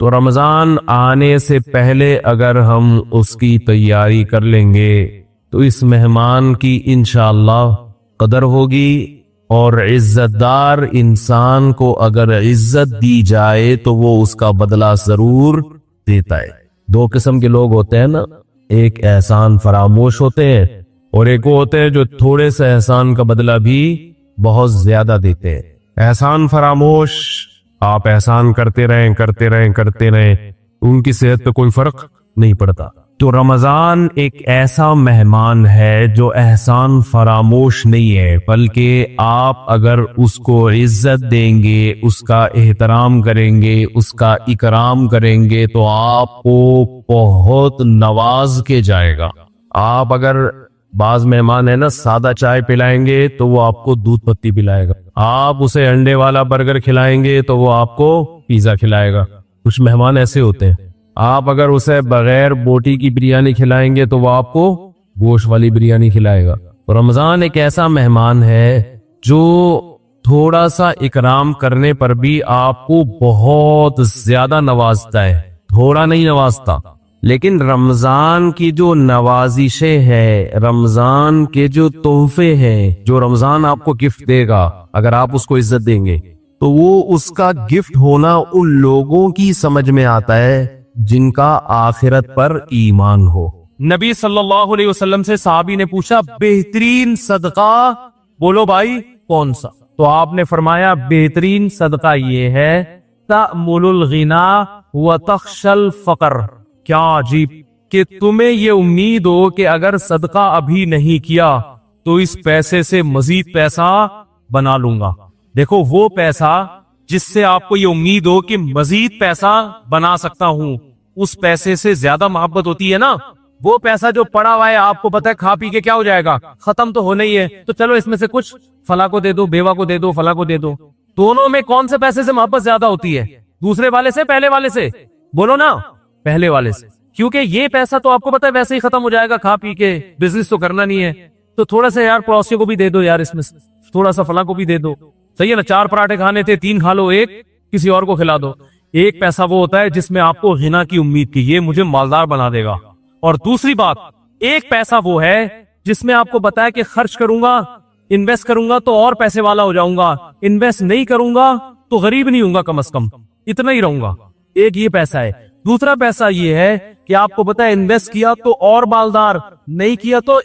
تو رمضان آنے سے پہلے اگر ہم اس کی تیاری کر لیں گے تو اس مہمان کی انشاءاللہ قدر ہوگی، اور عزت دار انسان کو اگر عزت دی جائے تو وہ اس کا بدلہ ضرور دیتا ہے۔ دو قسم کے لوگ ہوتے ہیں نا، ایک احسان فراموش ہوتے ہیں اور ایک وہ ہوتے ہیں جو تھوڑے سے احسان کا بدلہ بھی بہت زیادہ دیتے ہیں۔ احسان فراموش، آپ احسان کرتے رہیں، ان کی صحت پہ کوئی فرق نہیں پڑتا۔ تو رمضان ایک ایسا مہمان ہے جو احسان فراموش نہیں ہے، بلکہ آپ اگر اس کو عزت دیں گے، اس کا احترام کریں گے، اس کا اکرام کریں گے تو آپ کو بہت نواز کے جائے گا۔ آپ اگر بعض مہمان ہے نا سادہ چائے پلائیں گے تو وہ آپ کو دودھ پتی پلائے گا، آپ اسے انڈے والا برگر کھلائیں گے تو وہ آپ کو پیزا کھلائے گا۔ کچھ مہمان ایسے ہوتے ہیں، آپ اگر اسے بغیر بوٹی کی بریانی کھلائیں گے تو وہ آپ کو گوشت والی بریانی کھلائے گا۔ رمضان ایک ایسا مہمان ہے جو تھوڑا سا اکرام کرنے پر بھی آپ کو بہت زیادہ نوازتا ہے، تھوڑا نہیں نوازتا۔ لیکن رمضان کی جو نوازشیں ہیں، رمضان کے جو تحفے ہیں، جو رمضان آپ کو گفٹ دے گا، اگر آپ اس کو عزت دیں گے تو وہ اس کا گفٹ ہونا ان لوگوں کی سمجھ میں آتا ہے جن کا آخرت پر ایمان ہو۔ نبی صلی اللہ علیہ وسلم سے صحابی نے پوچھا بہترین صدقہ بولو بھائی کون سا؟ تو آپ نے فرمایا بہترین صدقہ یہ ہے تأمل الغنا وتخشى الفقر۔ کیا عجیب کہ تمہیں یہ امید ہو کہ اگر صدقہ ابھی نہیں کیا تو اس پیسے سے مزید پیسہ بنا لوں گا۔ دیکھو وہ پیسہ جس سے آپ کو یہ امید ہو کہ مزید پیسہ بنا سکتا ہوں، اس پیسے سے زیادہ محبت ہوتی ہے نا۔ وہ پیسہ جو پڑا ہوا ہے آپ کو پتا ہے کھا پی کے کیا ہو جائے گا، ختم تو ہونا ہی ہے، تو چلو اس میں سے کچھ فلاں کو دے دو، بیوہ کو دے دو، فلاں کو دے دو۔ دونوں میں کون سے پیسے سے محبت زیادہ ہوتی ہے؟ دوسرے والے سے، پہلے والے سے؟ بولو نا، پہلے والے سے، کیونکہ یہ پیسہ تو آپ کو پتا ہے ویسے ہی ختم ہو جائے گا کھا پی کے، بزنس تو کرنا نہیں ہے، تو تھوڑا سا یار پڑوسیوں کو بھی دے دو، یار اس میں تھوڑا سا فلاں کو بھی دے دو، صحیح ہے نا؟ 4 پراٹھے کھانے تھے، 3 کھا لو، ایک کسی اور کو کھلا دو۔ ایک پیسہ وہ ہوتا ہے جس میں آپ کو غنا کی امید کی، یہ مجھے مالدار بنا دے گا۔ اور دوسری بات، ایک پیسہ وہ ہے جس میں آپ کو بتایا کہ خرچ کروں گا، انویسٹ کروں گا تو اور پیسے والا ہو جاؤں گا، انویسٹ نہیں کروں گا تو غریب نہیں ہوں گا، کم از کم اتنا ہی رہوں گا۔ ایک یہ پیسہ ہے۔ دوسرا پیسہ یہ ہے کہ آپ کو بتایا انویسٹ کیا تو اور مالدار، نہیں کیا تو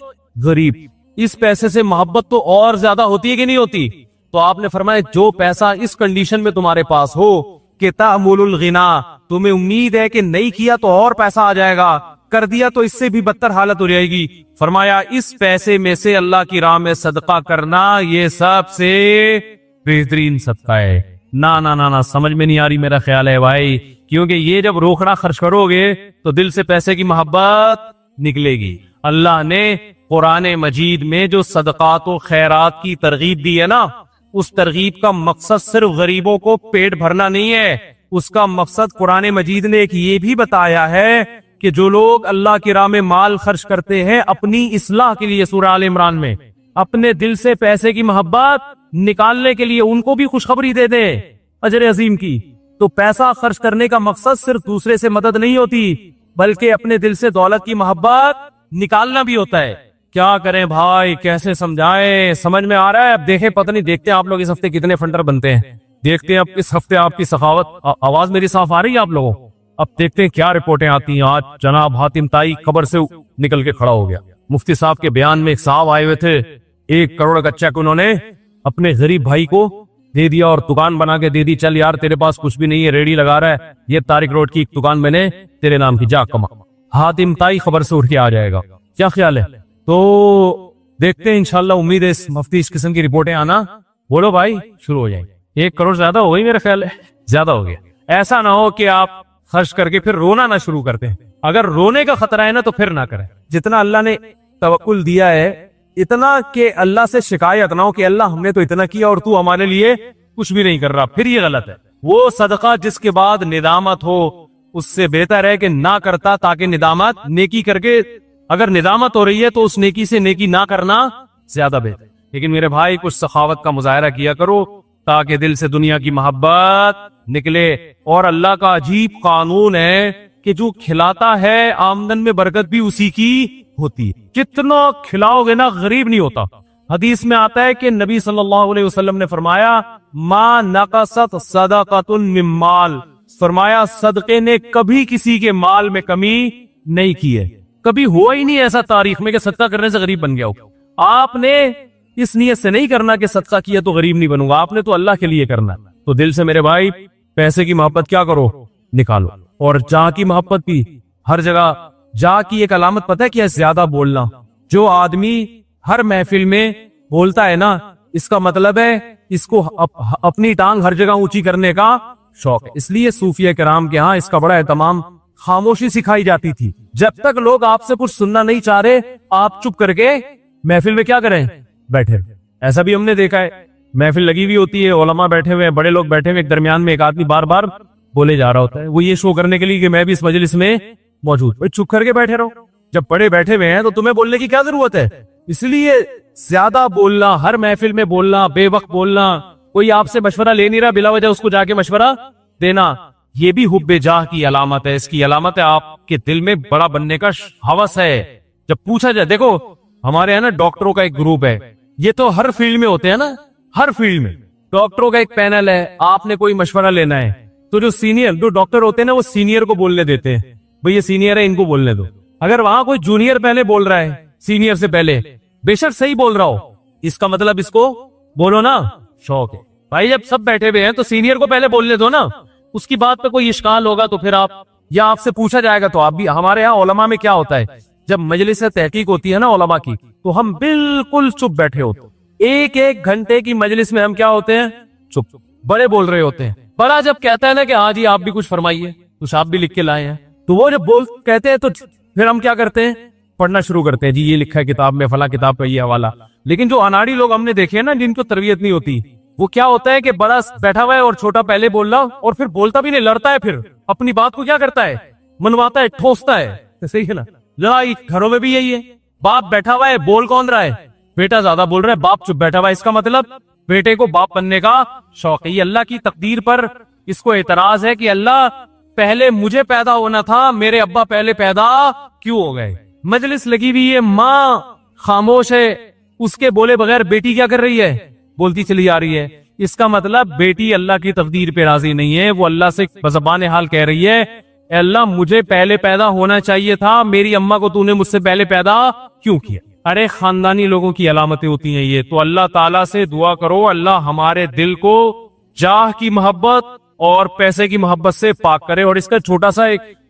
غریب۔ اس پیسے سے محبت تو اور زیادہ ہوتی ہے کہ نہیں ہوتی؟ تو آپ نے فرمایا جو پیسہ اس کنڈیشن میں تمہارے پاس ہو کہ تأمل الغنا، تمہیں امید ہے کہ نہیں کیا تو اور پیسہ آ جائے گا، کر دیا تو اس سے بھی بدتر حالت ہو جائے گی، فرمایا اس پیسے میں سے اللہ کی راہ میں صدقہ کرنا یہ سب سے بہترین صدقہ ہے۔ نہ سمجھ میں نہیں آ رہی میرا خیال ہے بھائی، کیونکہ یہ جب روکڑا خرچ کرو گے تو دل سے پیسے کی محبت نکلے گی۔ اللہ نے قرآن مجید میں جو صدقات و خیرات کی ترغیب دی ہے نا، اس ترغیب کا مقصد صرف غریبوں کو پیٹ بھرنا نہیں ہے، اس کا مقصد قرآن مجید نے ایک یہ بھی بتایا ہے کہ جو لوگ اللہ کی راہ میں مال خرچ کرتے ہیں اپنی اصلاح کے لیے، سورہ آل عمران میں اپنے دل سے پیسے کی محبت نکالنے کے لیے ان کو بھی خوشخبری دے دیں اجر عظیم کی۔ تو پیسہ خرچ کرنے کا مقصد صرف دوسرے سے مدد نہیں ہوتی، بلکہ اپنے دل سے دولت کی محبت نکالنا بھی ہوتا ہے۔ کیا کریں بھائی، کیسے سمجھائیں؟ سمجھ میں آ رہا ہے؟ اب دیکھیں، پتہ نہیں دیکھتے ہیں آپ لوگ اس ہفتے کتنے فنڈر بنتے ہیں، دیکھتے ہیں اب اس ہفتے آپ کی سخاوت۔ آواز میری صاف آ رہی ہے آپ لوگوں؟ اب دیکھتے ہیں کیا رپورٹیں آتی ہیں۔ آج جناب حاتم تائی قبر سے نکل کے کھڑا ہو گیا۔ مفتی صاحب کے بیان میں ایک صاحب آئے ہوئے تھے، 1 کروڑ کا چیک انہوں نے اپنے غریب بھائی کو دے دیا اور دکان بنا کے دے دی، چل یار تیرے پاس کچھ بھی نہیں ہے، ریڈی لگا رہا ہے، یہ طارق روڈ کی ایک دکان میں نے تیرے نام کی، جا کما۔ حاتم تائی خبر سے اٹھ کے آ جائے گا، کیا خیال ہے؟ تو دیکھتے ہیں انشاءاللہ، امید ہے اس مفتی اس قسم کی رپورٹیں آنا بولو بھائی شروع ہو جائیں۔ 1 کروڑ زیادہ ہو گئی میرا خیال ہے، زیادہ ہو گیا۔ ایسا نہ ہو کہ آپ خرچ کر کے پھر رونا نہ شروع کرتے ہیں۔ اگر رونے کا خطرہ ہے نا تو پھر نہ کریں۔ جتنا اللہ نے توکل دیا ہے اتنا کہ اللہ سے شکایت نہ ہو کہ اللہ ہم نے تو اتنا کیا اور تو ہمارے لیے کچھ بھی نہیں کر رہا، پھر یہ غلط ہے۔ وہ صدقہ جس کے بعد ندامت ہو اس سے بہتر ہے کہ نہ کرتا، تاکہ ندامت نیکی کر کے، اگر ندامت ہو رہی ہے تو اس نیکی سے نیکی نہ کرنا زیادہ بہتر۔ لیکن میرے بھائی کچھ سخاوت کا مظاہرہ کیا کرو، تاکہ دل سے دنیا کی محبت نکلے. اور اللہ کا عجیب قانون ہے کہ جو کھلاتا ہے آمدن میں برکت بھی اسی کی ہوتی. کتنا کھلاؤ گے نا غریب نہیں ہوتا. حدیث میں آتا ہے کہ نبی صلی اللہ علیہ وسلم نے فرمایا ما نقصت صدقۃ من مال، فرمایا صدقے نے کبھی کسی کے مال میں کمی نہیں کی ہے. کبھی ہوا ہی نہیں ایسا تاریخ میں کہ صدقہ کرنے سے غریب بن گیا ہو. آپ نے اس نیت سے نہیں کرنا کہ صدقہ کیا تو غریب نہیں بنوں گا، آپ نے تو اللہ کے لیے کرنا. تو دل سے میرے بھائی پیسے کی محبت کیا کرو، نکالو. اور جاہ کی محبت بھی ہر جگہ. جاہ کی ایک علامت پتہ ہے کیا ہے؟ زیادہ بولنا. جو آدمی ہر محفل میں بولتا ہے نا، اس کا مطلب ہے اس کو اپنی ٹانگ ہر جگہ اونچی کرنے کا شوق ہے. اس لیے صوفیہ کرام کے ہاں اس کا بڑا اہتمام. خاموشی سکھائی جاتی تھی. جب تک لوگ آپ سے کچھ سننا نہیں چاہ رہے آپ چپ کر کے محفل میں کیا کریں، بیٹھے. ایسا بھی ہم نے دیکھا ہے، محفل لگی ہوئی ہوتی ہے، علماء بیٹھے ہوئے ہیں، بڑے لوگ بیٹھے ہوئے، ایک درمیان میں ایک آدمی بار بار بولے جا رہا ہوتا ہے. وہ یہ شو کرنے کے لیے کہ میں بھی اس مجلس میں موجود. بھائی چپ کر کے بیٹھے رہو. جب بڑے بیٹھے ہوئے ہیں تو تمہیں بولنے کی کیا ضرورت ہے؟ اس لیے زیادہ بولنا، ہر محفل میں بولنا، بے وقت بولنا، کوئی آپ سے مشورہ لے نہیں رہا بلا وجہ اس کو جا کے مشورہ دینا، یہ بھی حب جاہ کی علامت ہے. اس کی علامت ہے آپ کے دل میں بڑا بننے کا ہوس ہے. جب پوچھا جائے، دیکھو ہمارے یہاں نا ڈاکٹروں کا ایک گروپ ہے، یہ تو ہر فیلڈ میں ہوتے ہیں نا، ہر فیلڈ میں ڈاکٹروں کا ایک پینل ہے. آپ نے کوئی مشورہ لینا ہے تو جو سینئر جو ڈاکٹر ہوتے ہیں نا وہ سینئر کو بولنے دیتے ہیں. بھئی یہ سینئر ہے، ان کو بولنے دو. اگر وہاں کوئی جونیئر پہلے بول رہا ہے سینئر سے پہلے، بے شک صحیح بول رہا ہو، اس کا مطلب اس کو بولو نا شوق ہے. بھائی جب سب بیٹھے ہوئے ہیں تو سینئر کو پہلے بولنے دو نا. اس کی بات پہ کوئی اشکال ہوگا تو پھر آپ یا آپ سے پوچھا جائے گا تو آپ بھی. ہمارے ہاں علماء میں کیا ہوتا ہے، جب مجلس تحقیق ہوتی ہے نا علماء کی تو ہم بالکل چپ بیٹھے ہوتے. ایک ایک گھنٹے کی مجلس میں ہم کیا ہوتے ہیں، چپ. بڑے بول رہے ہوتے ہیں. بڑا جب کہتا ہے نا کہ ہاں جی آپ بھی کچھ فرمائیے، کچھ آپ بھی لکھ کے لائے ہیں، تو وہ جب کہتے ہیں تو پھر ہم کیا کرتے ہیں، پڑھنا شروع کرتے ہیں. جی یہ لکھا ہے کتاب میں، فلاں کتاب کا یہ حوالہ. لیکن جو اناڑی لوگ ہم نے دیکھے ہیں نا، جن کو تربیت نہیں ہوتی، وہ کیا ہوتا ہے کہ بڑا بیٹھا ہوا ہے اور چھوٹا پہلے بول رہا اور پھر بولتا بھی نہیں، لڑتا ہے، پھر اپنی بات کو کیا کرتا ہے، منواتا ہے، ٹھوستا ہے. صحیح ہے نا؟ ذرا گھروں میں بھی یہی ہے. باپ بیٹھا ہوا ہے، بول کون رہا ہے، بیٹا زیادہ بول رہا ہے، باپ چپ بیٹھا ہوا ہے. اس کا مطلب بیٹے کو باپ بننے کا شوق ہے. یہ اللہ کی تقدیر پر اس کو اعتراض ہے کہ اللہ پہلے مجھے پیدا ہونا تھا، میرے ابا پہلے پیدا کیوں ہو گئے. مجلس لگی ہوئی ہے، ماں خاموش ہے، اس کے بولے بغیر بیٹی کیا کر رہی ہے، بولتی چلی آ رہی ہے. اس کا مطلب بیٹی اللہ کی تقدیر پہ راضی نہیں ہے. وہ اللہ سے بزبان حال کہہ رہی ہے اے اللہ مجھے پہلے پیدا ہونا چاہیے تھا، میری اماں کو تو نے مجھ سے پہلے پیدا کیوں کیا. ارے خاندانی لوگوں کی علامتیں ہوتی ہیں یہ. تو اللہ تعالیٰ سے دعا کرو اللہ ہمارے دل کو جاہ کی محبت اور پیسے کی محبت سے پاک کرے. اور اس کا چھوٹا سا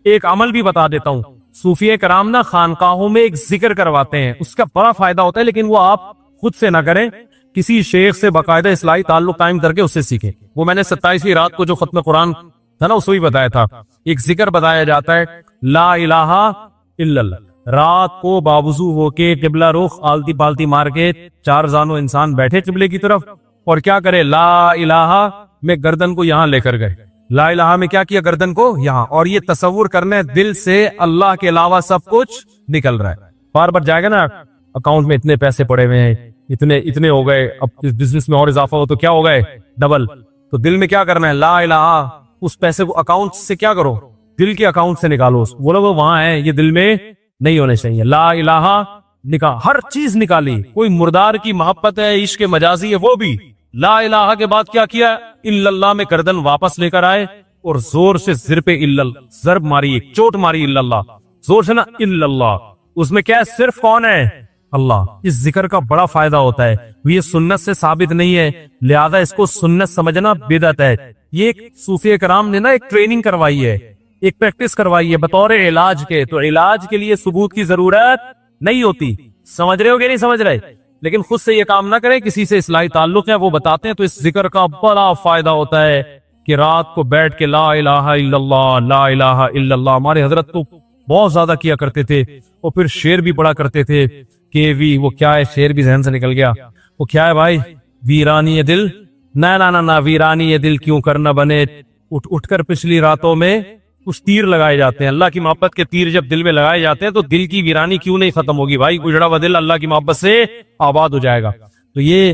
ایک عمل بھی بتا دیتا ہوں. صوفیہ کرام نا خانقاہوں میں ایک ذکر کرواتے ہیں، اس کا بڑا فائدہ ہوتا ہے، لیکن وہ آپ خود سے نہ کریں، کسی شیخ سے باقاعدہ اصلاحی تعلق قائم کر کے اس سے سیکھیں. وہ میں نے 27ویں رات کو جو ختم قرآن تھا نا اس کو بھی بتایا تھا. ایک ذکر بتایا جاتا ہے لا الہ الا اللہ. رات کو باوضو ہو کے قبلہ رخ آلتی پالتی مار کے چار زانو انسان بیٹھے قبلے کی طرف اور کیا کرے، لا الہ میں گردن کو یہاں لے کر گئے. لا الہ میں کیا کیا، گردن کو یہاں. اور یہ تصور کرنے دل سے اللہ کے علاوہ سب کچھ نکل رہا ہے. بار بار جائے گا نا اکاؤنٹ میں اتنے پیسے پڑے ہوئے ہیں، اتنے ہو گئے، اب اس بزنس میں اور اضافہ ہو تو کیا ہو گئے، ڈبل. تو دل میں کیا کرنا ہے، لا الہ. اس پیسے کو اکاؤنٹ سے کیا کرو، دل کے اکاؤنٹ سے نکالو. بولو وہ وہاں ہے، یہ دل میں نہیں ہونے چاہیے. لا الہ نکال، ہر چیز نکالی. کوئی مردار کی محبت ہے، عشق مجازی ہے، وہ بھی لا الہ کے بعد کیا کیا، الا اللہ میں گردن واپس لے کر آئے اور زور سے زر پہ ضرب ماری، ایک چوٹ ماری، الا اللہ زور سے نا، الا اللہ. اس میں کیا ہے، صرف کون ہے، اللہ. اس ذکر کا بڑا فائدہ ہوتا ہے. یہ سنت سے ثابت نہیں ہے، لہذا اس کو سنت سمجھنا بدعت ہے. یہ ایک صوفیہ کرام نے نا ایک ٹریننگ کروائی ہے، ایک پریکٹس کروائی ہے بطور علاج کے. تو علاج کے لیے ثبوت کی ضرورت نہیں ہوتی. سمجھ رہے ہو کہ نہیں سمجھ رہے؟ لیکن خود سے یہ کام نہ کریں، کسی سے اصلاحی تعلق ہے وہ بتاتے ہیں. تو اس ذکر کا بڑا فائدہ ہوتا ہے کہ رات کو بیٹھ کے لا الہ الا اللہ، لا الہ الا اللہ. ہمارے حضرت تو بہت زیادہ کیا کرتے تھے، اور پھر شعر بھی پڑھا کرتے تھے کہ وہ کیا ہے، شعر بھی ذہن سے نکل گیا. وہ کیا ہے بھائی، ویرانی دل، نہ ویرانی یہ دل کیوں کرنا بنے، اٹھ کر پچھلی راتوں میں کچھ تیر لگائے جاتے ہیں. اللہ کی محبت کے تیر جب دل میں لگائے جاتے ہیں تو دل کی ویرانی کیوں نہیں ختم ہوگی بھائی. اجڑا ہوا دل اللہ کی محبت سے آباد ہو جائے گا. تو یہ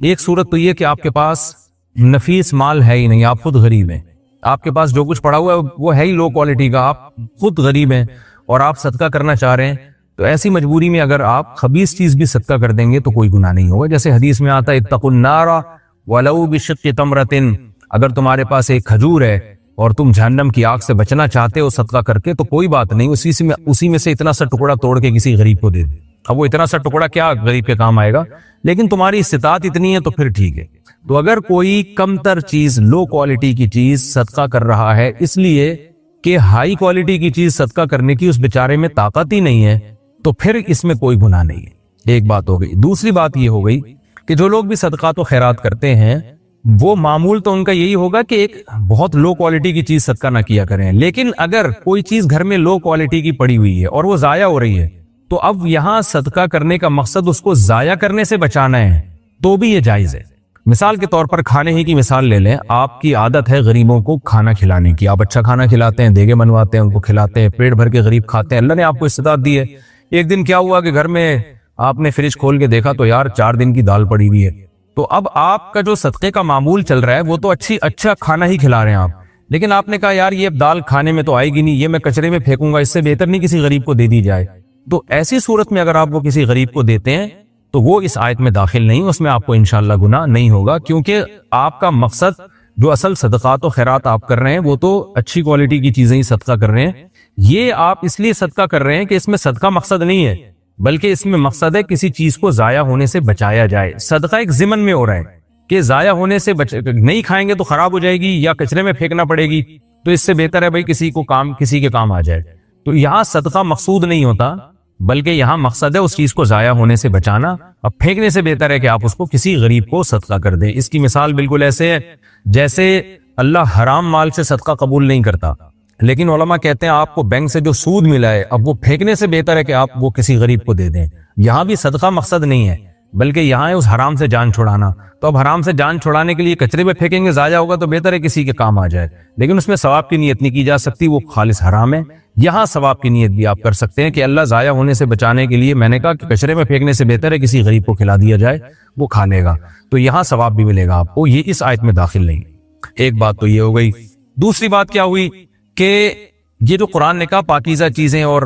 ایک صورت تو یہ کہ آپ کے پاس نفیس مال ہے ہی نہیں، آپ خود غریب ہیں، آپ کے پاس جو کچھ پڑا ہوا ہے وہ ہے ہی لو کوالٹی کا، آپ خود غریب ہیں اور آپ صدقہ کرنا چاہ رہے ہیں، تو ایسی مجبوری میں اگر آپ خبیث چیز بھی صدقہ کر دیں گے تو کوئی گناہ نہیں ہوگا۔ جیسے حدیث میں آتا ہے اتقوا النار ولو بشق تمرۃ، اگر تمہارے پاس ایک کھجور ہے اور تم جہنم کی آگ سے بچنا چاہتے ہو صدقہ کر کے تو کوئی بات نہیں، اسی میں سے اتنا سا ٹکڑا توڑ کے کسی غریب کو دے دے۔ اب وہ اتنا سا ٹکڑا کیا غریب کے کام آئے گا، لیکن تمہاری استطاعت اتنی ہے تو پھر ٹھیک ہے۔ تو اگر کوئی کم تر چیز، لو کوالٹی کی چیز صدقہ کر رہا ہے اس لیے کہ ہائی کوالٹی کی چیز صدقہ کرنے کی اس بیچارے میں طاقت ہی نہیں ہے، تو پھر اس میں کوئی گناہ نہیں ہے۔ ایک بات ہو گئی۔ دوسری بات یہ ہو گئی کہ جو لوگ بھی صدقات و خیرات کرتے ہیں وہ معمول تو ان کا یہی ہوگا کہ ایک بہت لو کوالٹی کی چیز صدقہ نہ کیا کریں، لیکن اگر کوئی چیز گھر میں لو کوالٹی کی پڑی ہوئی ہے اور وہ ضائع ہو رہی ہے تو اب یہاں صدقہ کرنے کا مقصد اس کو ضائع کرنے سے بچانا ہے تو بھی یہ جائز ہے۔ مثال کے طور پر کھانے ہی کی مثال لے لیں، آپ کی عادت ہے غریبوں کو کھانا کھلانے کی، آپ اچھا کھانا کھلاتے ہیں، دیگے بنواتے ہیں، ان کو کھلاتے ہیں، پیٹ بھر کے غریب کھاتے ہیں، اللہ نے آپ کو استطاعت دی ہے۔ ایک دن کیا ہوا کہ گھر میں آپ نے فریج کھول کے دیکھا تو یار 4 دن کی دال پڑی ہوئی ہے، تو اب آپ کا جو صدقے کا معمول چل رہا ہے وہ تو اچھا کھانا ہی کھلا رہے ہیں آپ، لیکن آپ نے کہا یار یہ دال کھانے میں تو آئے گی نہیں، یہ میں کچرے میں پھینکوں گا، اس سے بہتر نہیں کسی غریب کو دے دی جائے۔ تو ایسی صورت میں اگر آپ وہ کسی غریب کو دیتے ہیں تو وہ اس آیت میں داخل نہیں، اس میں آپ کو انشاءاللہ گناہ نہیں ہوگا، کیونکہ آپ کا مقصد جو اصل صدقات و خیرات آپ کر رہے ہیں وہ تو اچھی کوالٹی کی چیزیں ہی صدقہ کر رہے ہیں۔ یہ آپ اس لیے صدقہ کر رہے ہیں کہ اس میں صدقہ مقصد نہیں ہے، بلکہ اس میں مقصد ہے کسی چیز کو ضائع ہونے سے بچایا جائے۔ صدقہ ایک ضمن میں ہو رہا ہے کہ ضائع ہونے سے نہیں کھائیں گے تو خراب ہو جائے گی یا کچرے میں پھینکنا پڑے گی، تو اس سے بہتر ہے بھائی کسی کے کام آ جائے۔ تو یہاں صدقہ مقصود نہیں ہوتا، بلکہ یہاں مقصد ہے اس چیز کو ضائع ہونے سے بچانا۔ اب پھینکنے سے بہتر ہے کہ آپ اس کو کسی غریب کو صدقہ کر دیں۔ اس کی مثال بالکل ایسے ہے جیسے اللہ حرام مال سے صدقہ قبول نہیں کرتا، لیکن علماء کہتے ہیں آپ کو بینک سے جو سود ملا ہے اب وہ پھینکنے سے بہتر ہے کہ آپ وہ کسی غریب کو دے دیں۔ یہاں بھی صدقہ مقصد نہیں ہے، بلکہ یہاں ہے اس حرام سے جان چھڑانا۔ تو اب حرام سے جان چھڑانے کے لیے کچرے میں پھینکیں گے، ضائع ہوگا تو بہتر ہے کسی کے کام آ جائے، لیکن اس میں ثواب کی نیت نہیں کی جا سکتی، وہ خالص حرام ہے۔ یہاں ثواب کی نیت بھی آپ کر سکتے ہیں کہ اللہ ضائع ہونے سے بچانے کے لیے میں نے کہا کہ کچرے میں پھینکنے سے بہتر ہے کسی غریب کو کھلا دیا جائے، وہ کھا لے گا، تو یہاں ثواب بھی ملے گا آپ کو۔ یہ اس آیت میں داخل نہیں۔ ایک بات تو یہ ہو گئی۔ دوسری بات کیا ہوئی کہ یہ جو قرآن نے کہا پاکیزہ چیزیں اور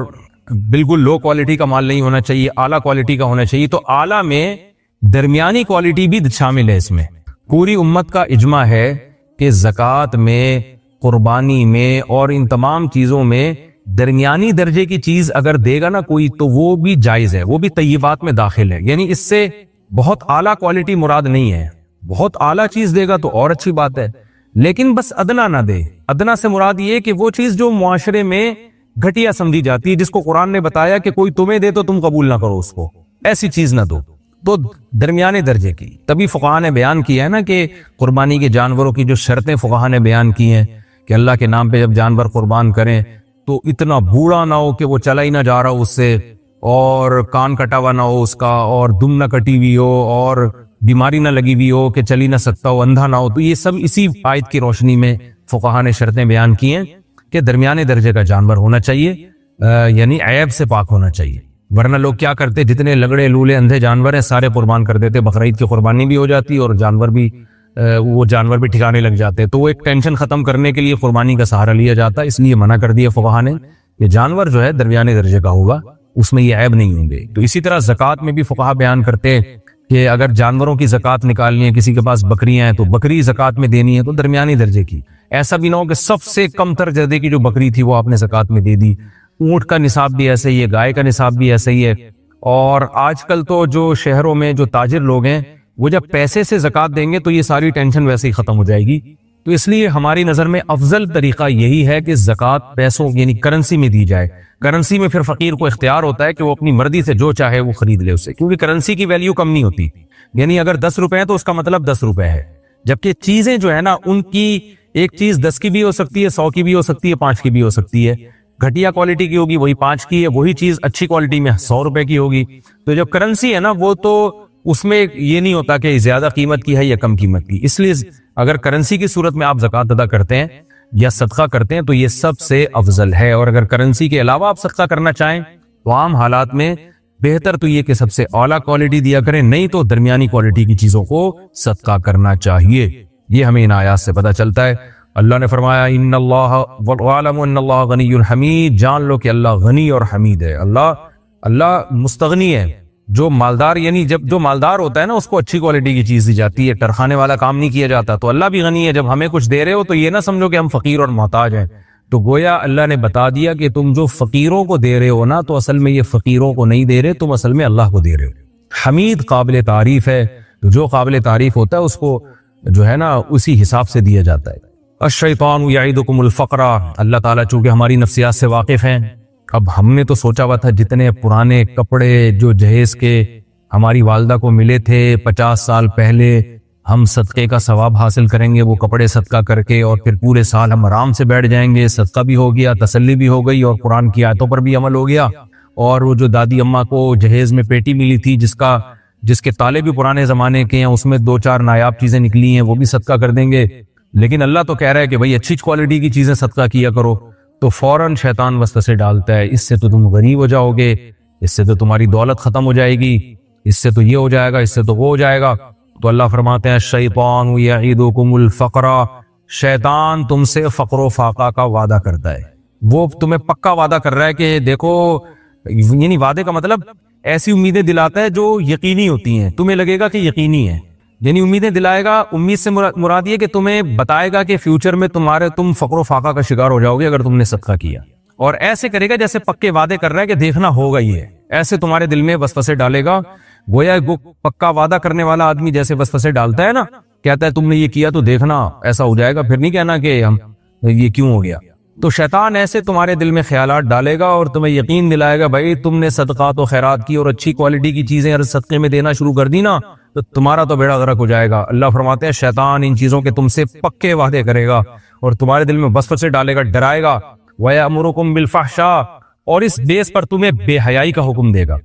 بالکل لو کوالٹی کا مال نہیں ہونا چاہیے، اعلیٰ کوالٹی کا ہونا چاہیے، تو اعلیٰ میں درمیانی کوالٹی بھی شامل ہے۔ اس میں پوری امت کا اجماع ہے کہ زکوٰۃ میں، قربانی میں اور ان تمام چیزوں میں درمیانی درجے کی چیز اگر دے گا نا کوئی تو وہ بھی جائز ہے، وہ بھی طیبات میں داخل ہے۔ یعنی اس سے بہت اعلیٰ کوالٹی مراد نہیں ہے، بہت اعلیٰ چیز دے گا تو اور اچھی بات ہے، لیکن بس ادنا نہ دے۔ ادنا سے مراد یہ کہ وہ چیز جو معاشرے میں گھٹیا سمجھی جاتی ہے، جس کو قرآن نے بتایا کہ کوئی تمہیں دے تو تم قبول نہ کرو اس کو، ایسی چیز نہ دو، تو درمیانے درجے کی۔ تبھی فقہاء نے بیان کیا ہے نا کہ قربانی کے جانوروں کی جو شرطیں فقہاء نے بیان کی ہیں کہ اللہ کے نام پہ جب جانور قربان کریں تو اتنا بوڑھا نہ ہو کہ وہ چلا ہی نہ جا رہا اس سے، اور کان کٹا ہوا نہ ہو اس کا، اور دم نہ کٹی ہوئی ہو، اور بیماری نہ لگی ہوئی ہو کہ چل ہی نہ سکتا ہو، اندھا نہ ہو۔ تو یہ سب اسی آیت کی روشنی میں فقہاء نے شرطیں بیان کی ہیں کہ درمیانے درجے کا جانور ہونا چاہیے، یعنی عیب سے پاک ہونا چاہیے۔ ورنہ لوگ کیا کرتے، جتنے لگڑے لولے اندھے جانور ہیں سارے قربان کر دیتے، بقرعید کی قربانی بھی ہو جاتی اور وہ جانور بھی ٹھکانے لگ جاتے، تو وہ ایک ٹینشن ختم کرنے کے لیے قربانی کا سہارا لیا جاتا، اس لیے منع کر دیا فقہاء نے کہ جانور جو ہے درمیانے درجے کا ہوگا، اس میں یہ عیب نہیں ہوں گے۔ تو اسی طرح زکوٰۃ میں بھی فقہاء بیان کرتے ہیں کہ اگر جانوروں کی زکوٰۃ نکالنی ہے، کسی کے پاس بکریاں ہیں تو بکری زکوٰۃ میں دینی ہے تو درمیانی درجے کی، ایسا بھی نہ ہو کہ سب سے کم تر درجے کی جو بکری تھی وہ آپ نے زکوٰۃ میں دے دی۔ اونٹ کا نصاب بھی ایسے ہی ہے، گائے کا نصاب بھی ایسے ہی ہے۔ اور آج کل تو جو شہروں میں جو تاجر لوگ ہیں وہ جب پیسے سے زکوٰۃ دیں گے تو یہ ساری ٹینشن ویسے ہی ختم ہو جائے گی۔ تو اس لیے ہماری نظر میں افضل طریقہ یہی ہے کہ زکوٰۃ پیسوں یعنی کرنسی میں دی جائے۔ کرنسی میں پھر فقیر کو اختیار ہوتا ہے کہ وہ اپنی مرضی سے جو چاہے وہ خرید لے اسے، کیونکہ کرنسی کی ویلیو کم نہیں ہوتی، یعنی اگر 10 روپے ہے تو اس کا مطلب 10 روپے ہے، جبکہ چیزیں جو ہے نا ان کی ایک چیز 10 کی بھی ہو سکتی ہے، 100 کی بھی ہو سکتی ہے، 5 کی بھی ہو سکتی ہے۔ گھٹیا کوالٹی کی ہوگی وہی 5 کی ہے، وہی چیز اچھی کوالٹی میں 100 روپے کی ہوگی۔ تو جب کرنسی ہے نا وہ تو اس میں یہ نہیں ہوتا کہ زیادہ قیمت کی ہے یا کم قیمت کی، اس لیے اگر کرنسی کی صورت میں آپ زکوٰۃ ادا کرتے ہیں یا صدقہ کرتے ہیں تو یہ سب سے افضل ہے۔ اور اگر کرنسی کے علاوہ آپ صدقہ کرنا چاہیں تو عام حالات میں بہتر تو یہ کہ سب سے اعلیٰ کوالٹی دیا کریں، نہیں تو درمیانی کوالٹی کی چیزوں کو صدقہ کرنا چاہیے۔ یہ ہمیں ان آیات سے پتہ چلتا ہے۔ اللہ نے فرمایا ان اللہ وَاعْلَمُوا ان اللہ غنی حمید، جان لو کہ اللہ غنی اور حمید ہے، اللہ مستغنی ہے۔ جو مالدار، یعنی جب جو مالدار ہوتا ہے نا، اس کو اچھی کوالٹی کی چیز دی جاتی ہے، ٹرخانے والا کام نہیں کیا جاتا۔ تو اللہ بھی غنی ہے، جب ہمیں کچھ دے رہے ہو تو یہ نہ سمجھو کہ ہم فقیر اور محتاج ہیں۔ تو گویا اللہ نے بتا دیا کہ تم جو فقیروں کو دے رہے ہو نا، تو اصل میں یہ فقیروں کو نہیں دے رہے، تم اصل میں اللہ کو دے رہے ہو۔ حمید قابل تعریف ہے، تو جو قابل تعریف ہوتا ہے اس کو جو ہے نا اسی حساب سے دیا جاتا ہے۔ الشیطان یعدکم الفقر، اللہ تعالیٰ چونکہ ہماری نفسیات سے واقف ہیں، اب ہم نے تو سوچا ہوا تھا جتنے پرانے کپڑے جو جہیز کے ہماری والدہ کو ملے تھے 50 سال پہلے، ہم صدقے کا ثواب حاصل کریں گے وہ کپڑے صدقہ کر کے، اور پھر پورے سال ہم آرام سے بیٹھ جائیں گے، صدقہ بھی ہو گیا، تسلی بھی ہو گئی، اور قرآن کی آیتوں پر بھی عمل ہو گیا۔ اور وہ جو دادی اماں کو جہیز میں پیٹی ملی تھی جس کے تالے بھی پرانے زمانے کے ہیں، اس میں 2-4 نایاب چیزیں نکلی ہیں، وہ بھی صدقہ کر دیں گے۔ لیکن اللہ تو کہہ رہا ہے کہ بھائی اچھی کوالٹی کی چیزیں صدقہ کیا کرو، تو فوراً شیطان وسوسے ڈالتا ہے، اس سے تو تم غریب ہو جاؤ گے، اس سے تو تمہاری دولت ختم ہو جائے گی، اس سے تو یہ ہو جائے گا، اس سے تو وہ ہو جائے گا۔ تو اللہ فرماتے ہیں الشیطان یعدکم الفقر، شیطان تم سے فقر و فاقہ کا وعدہ کرتا ہے، وہ تمہیں پکا وعدہ کر رہا ہے کہ دیکھو، یعنی وعدے کا مطلب ایسی امیدیں دلاتا ہے جو یقینی ہوتی ہیں، تمہیں لگے گا کہ یقینی ہے، یعنی امیدیں دلائے گا۔ امید سے مراد یہ کہ تمہیں بتائے گا کہ فیوچر میں تم فقر و فاقہ کا شکار ہو جاؤ گے اگر تم نے صدقہ کیا، اور ایسے کرے گا جیسے پکے وعدے کر رہا ہے کہ دیکھنا ہوگا ہی ہے، ایسے تمہارے دل میں وسوسے ڈالے گا۔ گویا پکا وعدہ کرنے والا آدمی جیسے وسوسے ڈالتا ہے نا، کہتا ہے تم نے یہ کیا تو دیکھنا ایسا ہو جائے گا، پھر نہیں کہنا کہ یہ کیوں ہو گیا۔ تو شیطان ایسے تمہارے دل میں خیالات ڈالے گا اور تمہیں یقین دلائے گا بھائی تم نے صدقات و خیرات کی اور اچھی کوالٹی کی چیزیں ہر صدقے میں دینا شروع کر دی نا، تو تمہارا تو بیڑا غرق ہو جائے گا۔ اللہ فرماتے ہیں شیطان ان چیزوں کے تم سے پکے وعدے کرے گا اور تمہارے دل میں وسوسے ڈالے گا، ڈرائے گا۔ وَيَأْمُرُكُمْ بِالْفَحْشَاءِ، اور اس بیس پر تمہیں بے حیائی کا حکم دے گا۔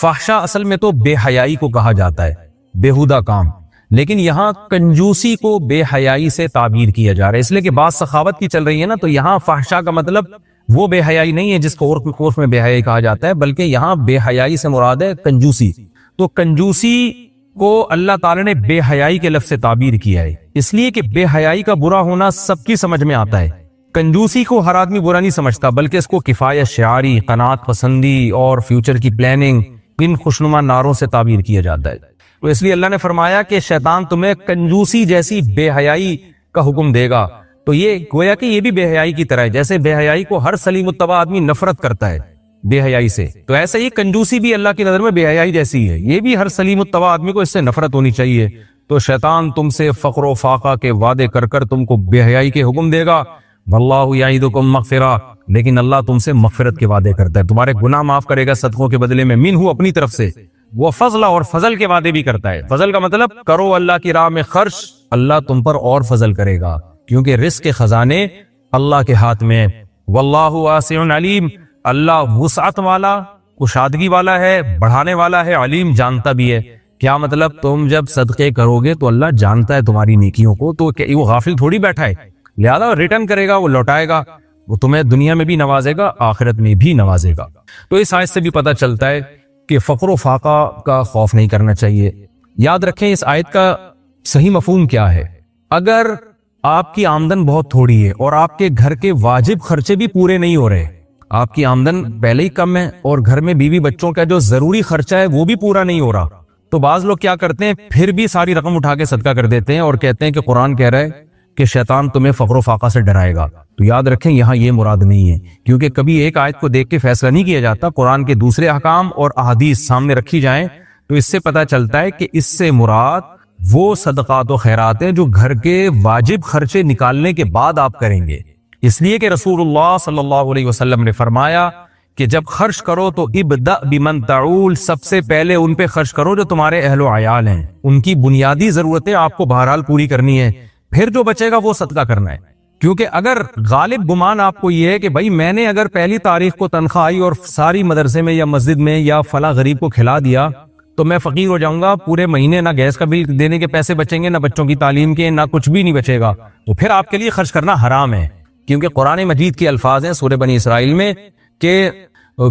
فحشا اصل میں تو بے حیائی کو کہا جاتا ہے، بےہودہ کام، لیکن یہاں کنجوسی کو بے حیائی سے تعبیر کیا جا رہا ہے، اس لیے کہ بات سخاوت کی چل رہی ہے نا، تو یہاں فحشا کا مطلب وہ بے حیائی نہیں ہے جس کو عرف میں بے حیائی کہا جاتا ہے، بلکہ یہاں بے حیائی سے مراد ہے کنجوسی۔ تو کنجوسی کو اللہ تعالی نے بے حیائی کے لفظ سے تعبیر کیا ہے، اس لیے کہ بے حیائی کا برا ہونا سب کی سمجھ میں آتا ہے۔ کنجوسی کو ہر آدمی برا نہیں سمجھتا، بلکہ اس کو کفایت شعاری، قناعت پسندی اور فیوچر کی پلاننگ، ان خوشنما نعروں سے تعبیر کیا جاتا ہے۔ تو اس لیے اللہ نے فرمایا کہ شیطان تمہیں کنجوسی جیسی بے حیائی کا حکم دے گا، تو یہ گویا کہ یہ بھی بے حیائی کی طرح ہے، جیسے بے حیائی کو ہر سلیم الطبع آدمی نفرت کرتا ہے بے حیائی سے، تو ایسے ہی کنجوسی بھی اللہ کی نظر میں بے حیائی جیسی ہے، یہ بھی ہر سلیم الطبع آدمی کو اس سے نفرت ہونی چاہیے۔ تو شیطان تم سے فقر و فاقہ کے وعدے کر کر تم کو بے حیائی کے حکم دے گا۔ واللہ یعدکم مغفرہ، لیکن اللہ تم سے مغفرت کے وعدے کرتا ہے، تمہارے گناہ معاف کرے گا صدقوں کے بدلے میں، منہ اپنی طرف سے، وہ فضل اور فضل کے وعدے بھی کرتا ہے۔ فضل کا مطلب کرو اللہ کی راہ میں خرچ، اللہ تم پر اور فضل کرے گا، کیونکہ رزق کے خزانے اللہ کے ہاتھ میں۔ واللہ واسع علیم، اللہ وسعت والا، کشادگی والا ہے، بڑھانے والا ہے، علیم جانتا بھی ہے۔ کیا مطلب؟ تم جب صدقے کرو گے تو اللہ جانتا ہے تمہاری نیکیوں کو، تو وہ غافل تھوڑی بیٹھا ہے، لہذا ریٹرن کرے گا، وہ لوٹائے گا، وہ تمہیں دنیا میں بھی نوازے گا، آخرت میں بھی نوازے گا۔ تو اس آیت سے بھی پتہ چلتا ہے کہ فقر و فاقہ کا خوف نہیں کرنا چاہیے۔ یاد رکھیں اس آیت کا صحیح مفہوم کیا ہے۔ اگر آپ کی آمدن بہت تھوڑی ہے اور آپ کے گھر کے واجب خرچے بھی پورے نہیں ہو رہے، آپ کی آمدن پہلے ہی کم ہے اور گھر میں بیوی بچوں کا جو ضروری خرچہ ہے وہ بھی پورا نہیں ہو رہا، تو بعض لوگ کیا کرتے ہیں، پھر بھی ساری رقم اٹھا کے صدقہ کر دیتے ہیں اور کہتے ہیں کہ قرآن کہہ رہا ہے کہ شیطان تمہیں فقر و فاقہ سے ڈرائے گا۔ تو یاد رکھیں یہاں یہ مراد نہیں ہے، کیونکہ کبھی ایک آیت کو دیکھ کے فیصلہ نہیں کیا جاتا، قرآن کے دوسرے احکام اور احادیث سامنے رکھی جائیں تو اس سے پتہ چلتا ہے کہ اس سے مراد وہ صدقات و خیرات ہیں جو گھر کے واجب خرچے نکالنے کے بعد آپ کریں گے، اس لیے کہ رسول اللہ صلی اللہ علیہ وسلم نے فرمایا کہ جب خرچ کرو تو ابدأ بمن تعول، سب سے پہلے ان پہ خرچ کرو جو تمہارے اہل و عیال ہیں، ان کی بنیادی ضرورتیں آپ کو بہرحال پوری کرنی ہے، پھر جو بچے گا وہ صدقہ کرنا ہے۔ کیونکہ اگر غالب گمان آپ کو یہ ہے کہ بھائی میں نے اگر پہلی تاریخ کو تنخواہ آئی اور ساری مدرسے میں یا مسجد میں یا فلاں غریب کو کھلا دیا تو میں فقیر ہو جاؤں گا، پورے مہینے نہ گیس کا بل دینے کے پیسے بچیں گے، نہ بچوں کی تعلیم کے، نہ کچھ بھی نہیں بچے گا، تو پھر آپ کے لیے خرچ کرنا حرام ہے۔ کیونکہ قرآن مجید کے الفاظ ہیں سورہ بنی اسرائیل میں کہ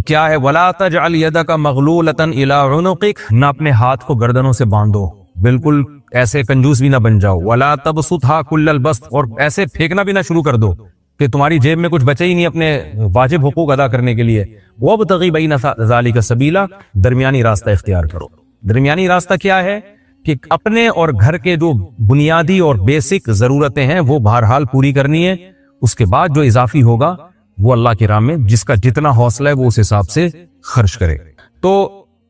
کیا ہے ولا تجعل یدک مغلولۃ الی عنقک، نہ اپنے ہاتھ کو گردنوں سے باندھو، بالکل ایسے کنجوس بھی نہ بن جاؤ، ولا تبسطھا کل البسط، اور ایسے پھینکنا بھی نہ شروع کر دو کہ تمہاری جیب میں کچھ بچے ہی نہیں اپنے واجب حقوق ادا کرنے کے لیے۔ وابتغی بین ذالک سبیلا، درمیانی راستہ اختیار کرو۔ درمیانی راستہ کیا ہے کہ اپنے اور گھر کے جو بنیادی اور بیسک ضرورتیں ہیں وہ بہرحال پوری کرنی ہے، اس کے بعد جو اضافی ہوگا وہ اللہ کی راہ میں جس کا جتنا حوصلہ ہے وہ اس حساب سے خرچ کرے۔ تو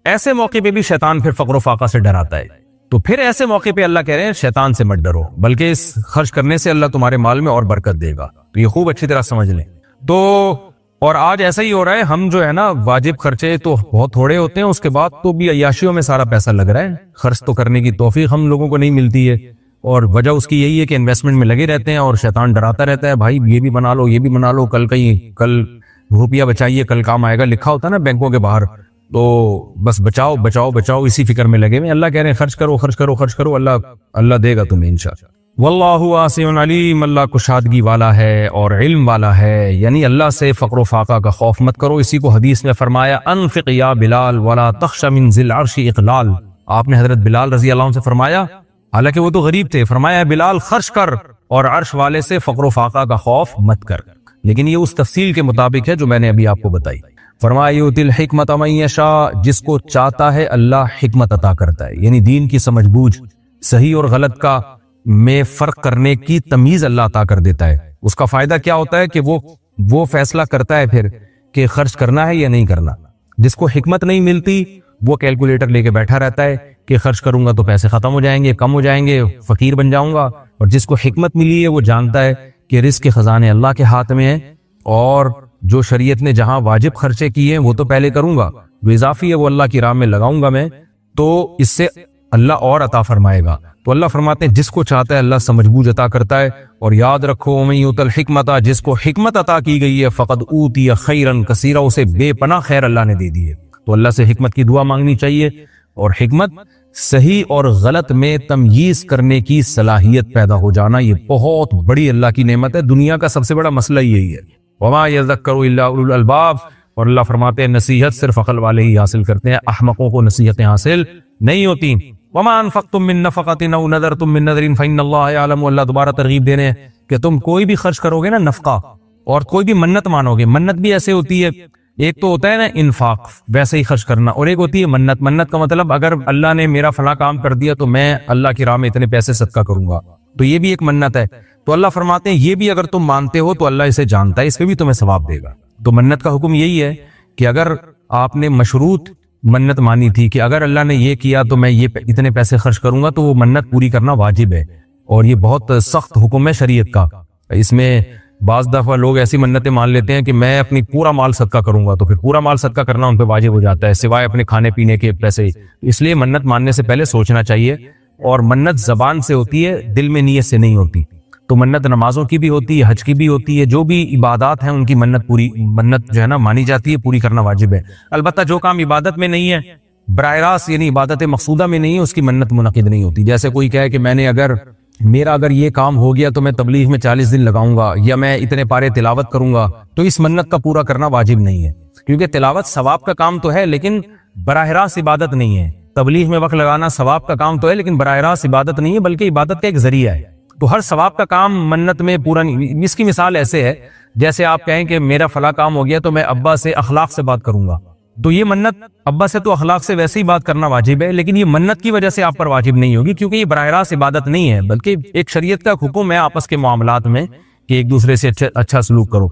ایسے موقع پہ بھی شیطان پھر فقر و فاقہ سے ڈراتا ہے، تو پھر ایسے موقع پہ اللہ کہہ رہے ہیں شیطان سے مت ڈرو، بلکہ اس خرچ کرنے سے اللہ تمہارے مال میں اور برکت دے گا۔ تو یہ خوب اچھی طرح سمجھ لیں۔ تو اور آج ایسا ہی ہو رہا ہے، ہم جو ہے نا واجب خرچے تو بہت تھوڑے ہوتے ہیں، اس کے بعد تو بھی عیاشیوں میں سارا پیسہ لگ رہا ہے، خرچ تو کرنے کی توفیق ہم لوگوں کو نہیں ملتی ہے، اور وجہ اس کی یہی ہے کہ انویسٹمنٹ میں لگے رہتے ہیں اور شیطان ڈراتا رہتا ہے، بھائی یہ بھی بنا لو، یہ بھی بنا لو، کل روپیہ بچائیے، کل کام آئے گا، لکھا ہوتا ہے نا بینکوں کے باہر، تو بس بچاؤ بچاؤ بچاؤ اسی فکر میں لگے ہوئے۔ اللہ کہہ رہے ہیں خرچ کرو خرچ کرو خرچ کرو، اللہ دے گا تمہیں انشاءاللہ۔ واللہ واسع علیم، اللہ کشادگی والا ہے اور علم والا ہے، یعنی اللہ سے فقر و فاقہ کا خوف مت کرو۔ اسی کو حدیث میں فرمایا انفق یا بلال ولا تخش من ذی العرش اقلال، آپ نے حضرت بلال رضی اللہ عنہ سے فرمایا، حالانکہ وہ تو غریب تھے، فرمایا بلال خرچ کر اور عرش والے سے فقر و فاقہ کا خوف مت کر، لیکن یہ اس تفصیل کے مطابق ہے جو میں نے ابھی آپ کو بتائی۔ فرمایا یؤتی الحکمت من یشاء، جس کو چاہتا ہے اللہ حکمت عطا کرتا ہے، یعنی دین کی سمجھ بوجھ، صحیح اور غلط کا میں فرق کرنے کی تمیز اللہ عطا کر دیتا ہے۔ اس کا فائدہ کیا ہوتا ہے کہ وہ فیصلہ کرتا ہے پھر کہ خرچ کرنا ہے یا نہیں کرنا۔ جس کو حکمت نہیں ملتی وہ کیلکولیٹر لے کے بیٹھا رہتا ہے کہ خرچ کروں گا تو پیسے ختم ہو جائیں گے، کم ہو جائیں گے، فقیر بن جاؤں گا۔ اور جس کو حکمت ملی ہے وہ جانتا ہے کہ رزق کے خزانے اللہ کے ہاتھ میں ہیں، اور جو شریعت نے جہاں واجب خرچے کیے ہیں وہ تو پہلے کروں گا، جو اضافی ہے وہ اللہ کی راہ میں لگاؤں گا میں، تو اس سے اللہ اور عطا فرمائے گا۔ تو اللہ فرماتے ہیں جس کو چاہتا ہے اللہ سمجھ بوجھ عطا کرتا ہے۔ اور یاد رکھو من یؤت الحکمت، جس کو حکمت عطا کی گئی ہے فقد اوتی خیرا کثیرا، اسے بے پناہ خیر اللہ نے دے دی ہے۔ تو اللہ سے حکمت کی دعا مانگنی چاہیے، اور حکمت صحیح اور غلط میں تمییز کرنے کی صلاحیت پیدا ہو جانا، یہ بہت بڑی اللہ کی نعمت ہے۔ دنیا کا سب سے بڑا مسئلہ یہی ہے، وما یذکر الا اولو الالباب، اور اللہ فرماتے ہیں نصیحت صرف عقل والے ہی حاصل کرتے ہیں، احمقوں کو نصیحتیں حاصل نہیں ہوتی۔ وما انفقتم من نفقۃ او نذرتم من نذر فإن اللہ یعلم، اللہ دوبارہ ترغیب دے رہے ہیں کہ تم کوئی بھی خرچ کرو گے نا نفقہ، اور کوئی بھی منت مانو گے، منت بھی ایسے ہوتی ہے، ایک تو ہوتا ہے نا انفاق ویسے ہی خرچ کرنا، اور ایک ہوتی ہے منت۔ منت کا مطلب اگر اللہ نے میرا فلاں کام کر دیا تو میں اللہ کی راہ میں اتنے پیسے صدقہ کروں گا، تو یہ بھی ایک منت ہے۔ تو اللہ فرماتے ہیں یہ بھی اگر تم مانتے ہو تو اللہ اسے جانتا ہے، اس پہ بھی تمہیں ثواب دے گا۔ تو منت کا حکم یہی ہے کہ اگر آپ نے مشروط منت مانی تھی کہ اگر اللہ نے یہ کیا تو میں یہ اتنے پیسے خرچ کروں گا، تو وہ منت پوری کرنا واجب ہے، اور یہ بہت سخت حکم ہے شریعت کا۔ اس میں بعض دفعہ لوگ ایسی منتیں مان لیتے ہیں کہ میں اپنی پورا مال صدقہ کروں گا، تو پھر پورا مال صدقہ کرنا ان پہ واجب ہو جاتا ہے سوائے اپنے کھانے پینے کے پیسے۔ اس لیے منت ماننے سے پہلے سوچنا چاہیے، اور منت زبان سے ہوتی ہے، دل میں نیت سے نہیں ہوتی۔ تو منت نمازوں کی بھی ہوتی ہے، حج کی بھی ہوتی ہے، جو بھی عبادات ہیں ان کی منت جو ہے نا مانی جاتی ہے، پوری کرنا واجب ہے۔ البتہ جو کام عبادت میں نہیں ہے، براہ راست یعنی عبادت مقصودہ میں نہیں ہے، اس کی منت منعقد نہیں ہوتی۔ جیسے کوئی کہے کہ میرا اگر یہ کام ہو گیا تو میں تبلیغ میں 40 دن لگاؤں گا، یا میں اتنے پارے تلاوت کروں گا، تو اس منت کا پورا کرنا واجب نہیں ہے، کیونکہ تلاوت ثواب کا کام تو ہے لیکن براہ راست عبادت نہیں ہے۔ تبلیغ میں وقت لگانا ثواب کا کام تو ہے لیکن براہ راست عبادت نہیں ہے، بلکہ عبادت کا ایک ذریعہ ہے۔ تو ہر ثواب کا کام منت میں پورا نہیں۔ اس کی مثال ایسے ہے جیسے آپ کہیں کہ میرا فلاں کام ہو گیا تو میں ابا سے اخلاق سے بات کروں گا، تو یہ منت ابا سے تو اخلاق سے ویسے ہی بات کرنا واجب ہے، لیکن یہ منت کی وجہ سے آپ پر واجب نہیں ہوگی، کیونکہ یہ براہ راست عبادت نہیں ہے، بلکہ ایک شریعت کا حکم ہے آپس کے معاملات میں کہ ایک دوسرے سے اچھا سلوک کرو۔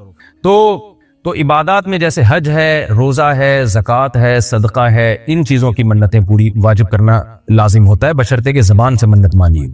تو عبادات میں جیسے حج ہے، روزہ ہے، زکوٰۃ ہے، صدقہ ہے، ان چیزوں کی منتیں پوری واجب کرنا لازم ہوتا ہے، بشرطے کہ زبان سے منت مانی۔